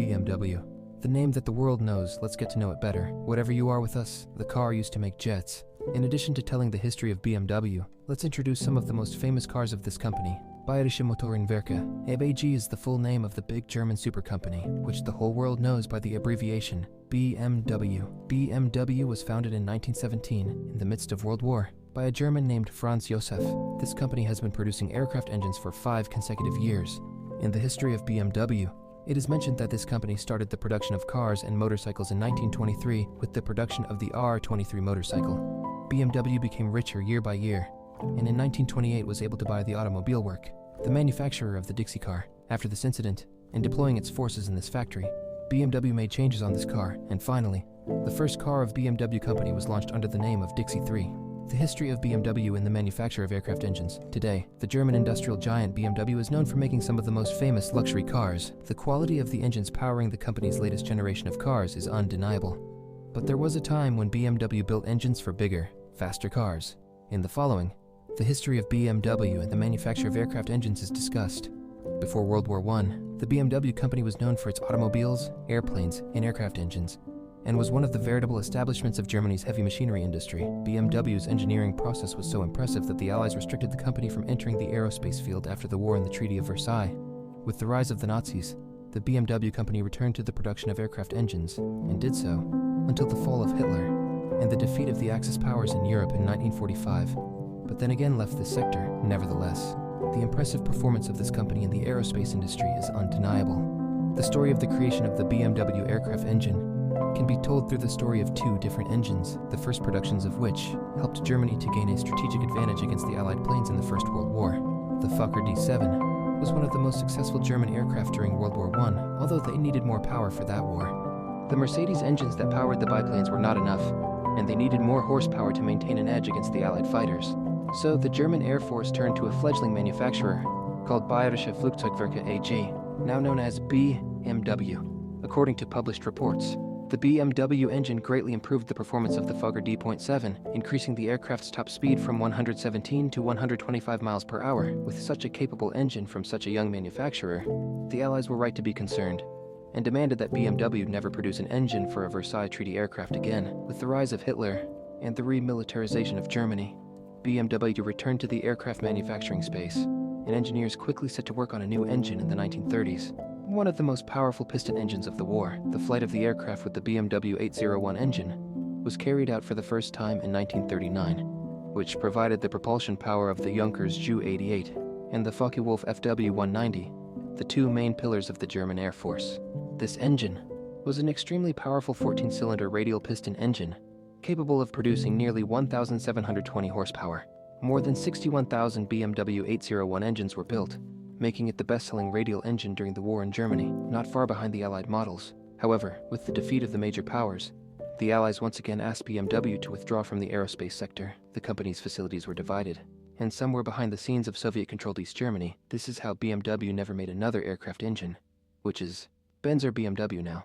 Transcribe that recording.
BMW. The name that the world knows, let's get to know it better. Whatever you are with us, the car used to make jets. In addition to telling the history of BMW, let's introduce some of the most famous cars of this company. Bayerische Motorenwerke, BAG is the full name of the big German super company, which the whole world knows by the abbreviation BMW. BMW was founded in 1917, in the midst of World War, by a German named Franz Josef. This company has been producing aircraft engines for 5 consecutive years. In the history of BMW, it is mentioned that this company started the production of cars and motorcycles in 1923 with the production of the R23 motorcycle. BMW became richer year by year, and in 1928 was able to buy the Automobile Work, the manufacturer of the Dixie car. After this incident, and deploying its forces in this factory, BMW made changes on this car, and finally, the first car of BMW company was launched under the name of Dixie 3. The history of BMW in the manufacture of aircraft engines. Today, the German industrial giant BMW is known for making some of the most famous luxury cars. The quality of the engines powering the company's latest generation of cars is undeniable. But there was a time when BMW built engines for bigger, faster cars. In the following, the history of BMW and the manufacture of aircraft engines is discussed. Before World War I, the BMW company was known for its automobiles, airplanes, and aircraft engines, and was one of the veritable establishments of Germany's heavy machinery industry. BMW's engineering process was so impressive that the Allies restricted the company from entering the aerospace field after the war in the Treaty of Versailles. With the rise of the Nazis, the BMW company returned to the production of aircraft engines, and did so until the fall of Hitler and the defeat of the Axis powers in Europe in 1945, but then again left this sector. Nevertheless, the impressive performance of this company in the aerospace industry is undeniable. The story of the creation of the BMW aircraft engine can be told through the story of 2 different engines, the first productions of which helped Germany to gain a strategic advantage against the Allied planes in the First World War. The Fokker D-7 was one of the most successful German aircraft during World War I, although they needed more power for that war. The Mercedes engines that powered the biplanes were not enough, and they needed more horsepower to maintain an edge against the Allied fighters. So the German Air Force turned to a fledgling manufacturer called Bayerische Flugzeugwerke AG, now known as BMW. According to published reports, the BMW engine greatly improved the performance of the Fokker D.7, increasing the aircraft's top speed from 117 to 125 miles per hour. With such a capable engine from such a young manufacturer, the Allies were right to be concerned, and demanded that BMW never produce an engine for a Versailles Treaty aircraft again. With the rise of Hitler and the remilitarization of Germany, BMW returned to the aircraft manufacturing space, and engineers quickly set to work on a new engine in the 1930s. One of the most powerful piston engines of the war, the flight of the aircraft with the BMW 801 engine, was carried out for the first time in 1939, which provided the propulsion power of the Junkers Ju-88 and the Focke-Wulf FW-190, the 2 main pillars of the German Air Force. This engine was an extremely powerful 14-cylinder radial piston engine, capable of producing nearly 1,720 horsepower. More than 61,000 BMW 801 engines were built, making it the best-selling radial engine during the war in Germany, not far behind the Allied models. However, with the defeat of the major powers, the Allies once again asked BMW to withdraw from the aerospace sector. The company's facilities were divided, and some were behind the scenes of Soviet-controlled East Germany. This is how BMW never made another aircraft engine, which is Benz or BMW now.